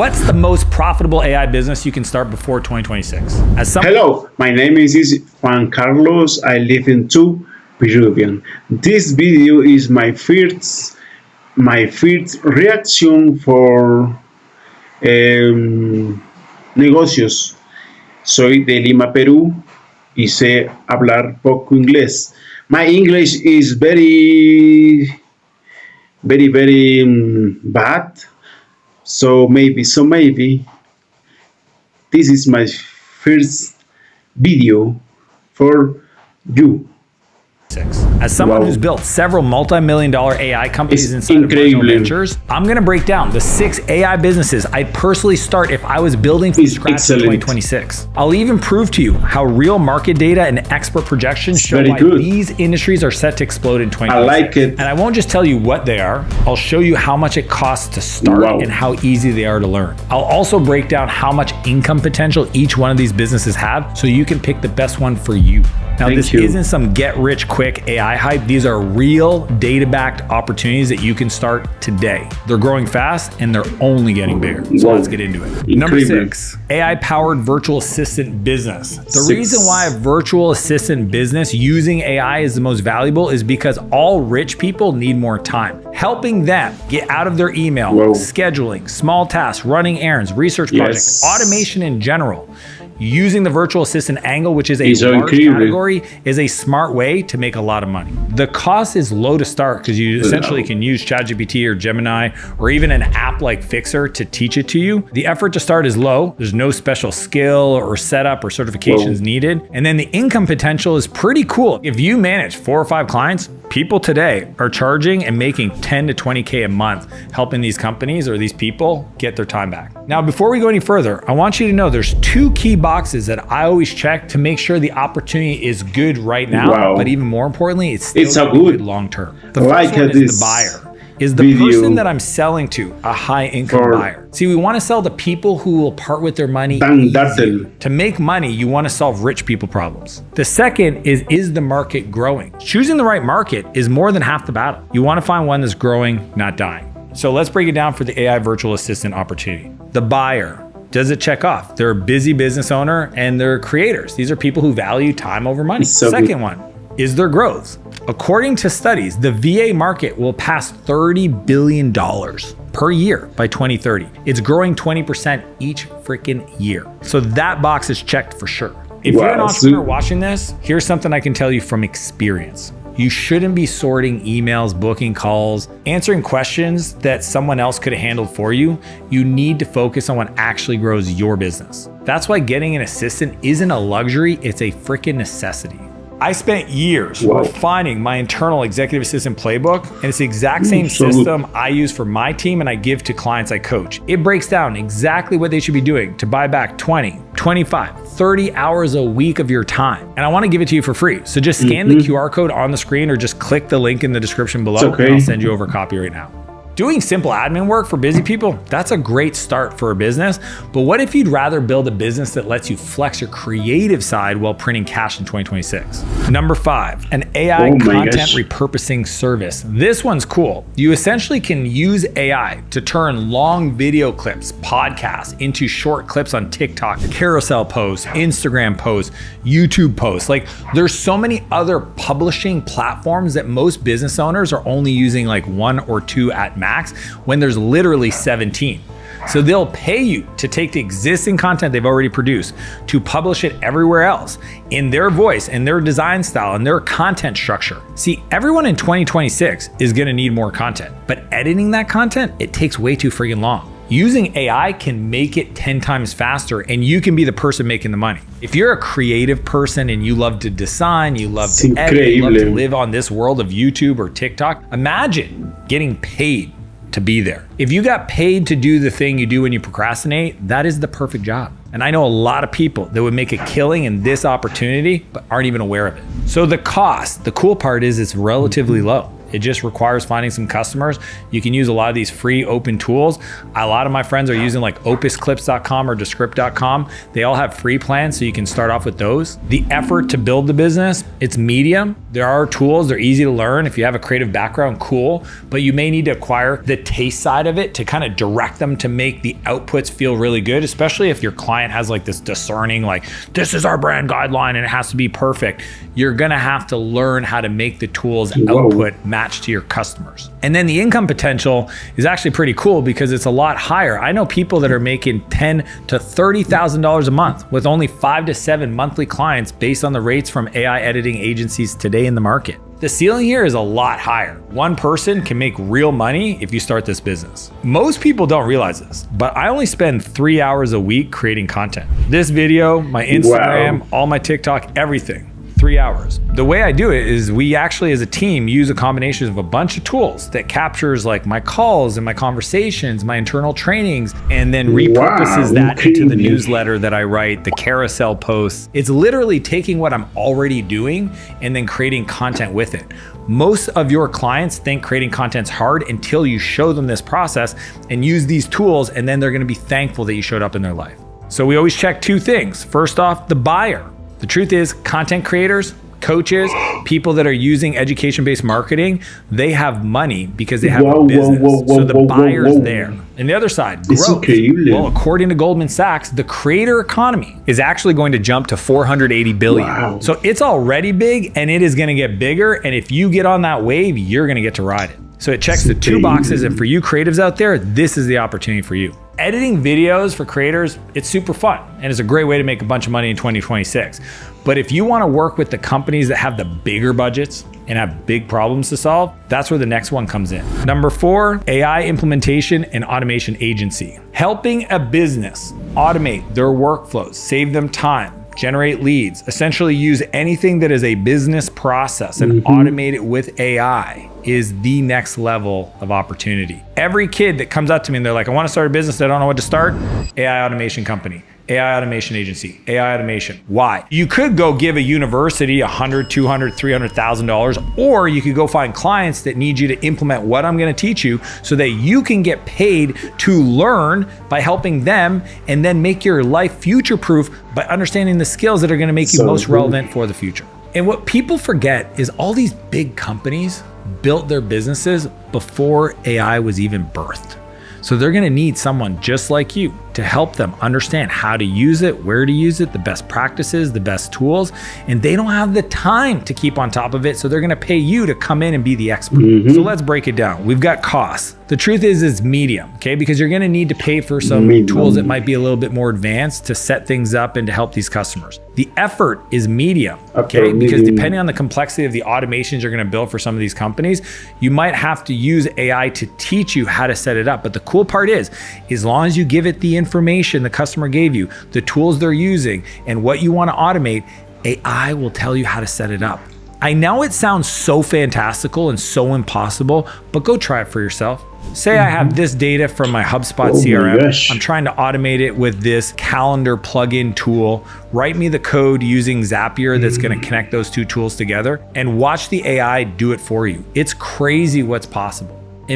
What's the most profitable AI business you can start before 2026? Hello, my name is Juan Carlos. I live in Peruvian. This video is my first reaction for negocios. Soy de Lima, Perú, y sé hablar poco inglés. My English is very bad. So maybe this is my first video for you. As someone who's built several multi-million-dollar AI companies inside of Retorno de Ventures, I'm going to break down the 6 AI businesses I'd personally start if I was building from scratch in 2026. I'll even prove to you how real market data and expert projections show why these industries are set to explode in 2026. I like it. And I won't just tell you what they are, I'll show you how much it costs to start and how easy they are to learn. I'll also break down how much income potential each one of these businesses have so you can pick the best one for you. Now, this isn't some get-rich-quick AI hype. These are real data-backed opportunities that you can start today. They're growing fast and they're only getting bigger. So let's get into it. Number 6, AI-powered virtual assistant business. The reason why a virtual assistant business using AI is the most valuable is because all rich people need more time. Helping them get out of their email, scheduling, small tasks, running errands, research projects, automation in general. Using the virtual assistant angle, which is a large category, is a smart way to make a lot of money. The cost is low to start because you essentially can use ChatGPT or Gemini or even an app like Fixer to teach it to you. The effort to start is low. There's no special skill or setup or certifications needed. And then the income potential is pretty cool. If you manage 4 or 5 clients, people today are charging and making 10 to 20K a month, helping these companies or these people get their time back. Now, before we go any further, I want you to know there's 2 key boxes that I always check to make sure the opportunity is good right now, but even more importantly, it's still good long-term. The first one is the buyer. Is the person that I'm selling to a high-income buyer? See, we want to sell to people who will part with their money easy. To make money, you want to solve rich people problems. The second is the market growing? Choosing the right market is more than half the battle. You want to find one that's growing, not dying. So let's break it down for the AI virtual assistant opportunity. The buyer. Does it check off? They're a busy business owner and they're creators. These are people who value time over money. Second one is their growth. According to studies, the VA market will pass $30 billion per year by 2030. It's growing 20% each freaking year. So that box is checked for sure. If you're an entrepreneur watching this, here's something I can tell you from experience. You shouldn't be sorting emails, booking calls, answering questions that someone else could have handled for you. You need to focus on what actually grows your business. That's why getting an assistant isn't a luxury, it's a freaking necessity. I spent years refining my internal executive assistant playbook, and it's the exact same system I use for my team and I give to clients I coach. It breaks down exactly what they should be doing to buy back 20, 25, 30 hours a week of your time. And I want to give it to you for free. So just scan the QR code on the screen or just click the link in the description below and I'll send you over a copy right now. Doing simple admin work for busy people, that's a great start for a business. But what if you'd rather build a business that lets you flex your creative side while printing cash in 2026? Number 5, an AI content repurposing service. This one's cool. You essentially can use AI to turn long video clips, podcasts, into short clips on TikTok, carousel posts, Instagram posts, YouTube posts. Like, there's so many other publishing platforms that most business owners are only using like 1 or 2 at max when there's literally 17. So they'll pay you to take the existing content they've already produced to publish it everywhere else in their voice and their design style and their content structure. See, everyone in 2026 is going to need more content, but editing that content, it takes way too freaking long. Using AI can make it 10 times faster and you can be the person making the money. If you're a creative person and you love to design, you love to edit, you love to live on this world of YouTube or TikTok, imagine getting paid to be there. If you got paid to do the thing you do when you procrastinate, that is the perfect job. And I know a lot of people that would make a killing in this opportunity, but aren't even aware of it. So the cost, the cool part is it's relatively low. It just requires finding some customers. You can use a lot of these free open tools. A lot of my friends are using like opusclips.com or descript.com. They all have free plans, so you can start off with those. The effort to build the business, it's medium. There are tools, they're easy to learn. If you have a creative background, cool, but you may need to acquire the taste side of it to kind of direct them to make the outputs feel really good, especially if your client has like this discerning, like, this is our brand guideline and it has to be perfect. You're gonna have to learn how to make the tools output match to your customers. And then the income potential is actually pretty cool because it's a lot higher. I know people that are making $10,000 to $30,000 a month with only 5 to 7 monthly clients based on the rates from AI editing agencies today in the market. The ceiling here is a lot higher. One person can make real money if you start this business. Most people don't realize this, but I only spend 3 hours a week creating content. This video, my Instagram, all my TikTok, everything. 3 hours. The way I do it is we actually as a team use a combination of a bunch of tools that captures like my calls and my conversations, my internal trainings, and then repurposes that into the newsletter that I write, the carousel posts. It's literally taking what I'm already doing and then creating content with it. Most of your clients think creating content's hard until you show them this process and use these tools, and then they're gonna be thankful that you showed up in their life. So we always check 2 things. First off, the buyer. The truth is, content creators, coaches, people that are using education-based marketing, they have money because they have a business. So the buyer's there. And the other side, growth. Well, according to Goldman Sachs, the creator economy is actually going to jump to 480 billion. Wow. So it's already big and it is going to get bigger. And if you get on that wave, you're going to get to ride it. So it checks the 2 boxes. And for you creatives out there, this is the opportunity for you. Editing videos for creators, it's super fun and it's a great way to make a bunch of money in 2026. But if you want to work with the companies that have the bigger budgets and have big problems to solve, that's where the next one comes in. Number 4, AI implementation and automation agency. Helping a business automate their workflows, save them time, generate leads, essentially use anything that is a business process and automate it with AI is the next level of opportunity. Every kid that comes up to me and they're like, I want to start a business, I don't know what to start, AI automation company, AI automation agency, AI automation. Why? You could go give a university $100,000, $200,000, $300,000, or you could go find clients that need you to implement what I'm going to teach you so that you can get paid to learn by helping them and then make your life future-proof by understanding the skills that are going to make you most relevant for the future. And what people forget is all these big companies built their businesses before AI was even birthed. So they're going to need someone just like you to help them understand how to use it, where to use it, the best practices, the best tools, and they don't have the time to keep on top of it. So they're going to pay you to come in and be the expert. So let's break it down. We've got costs. The truth is it's medium, okay? Because you're going to need to pay for some tools that might be a little bit more advanced to set things up and to help these customers. The effort is medium, okay? Because depending on the complexity of the automations you're going to build for some of these companies, you might have to use AI to teach you how to set it up. But the cool part is, as long as you give it the information the customer gave you, the tools they're using, and what you want to automate, AI will tell you how to set it up. I know it sounds so fantastical and so impossible, but go try it for yourself. Say I have this data from my HubSpot CRM. I'm trying to automate it with this calendar plugin tool. Write me the code using Zapier that's going to connect those 2 tools together and watch the AI do it for you. It's crazy what's possible.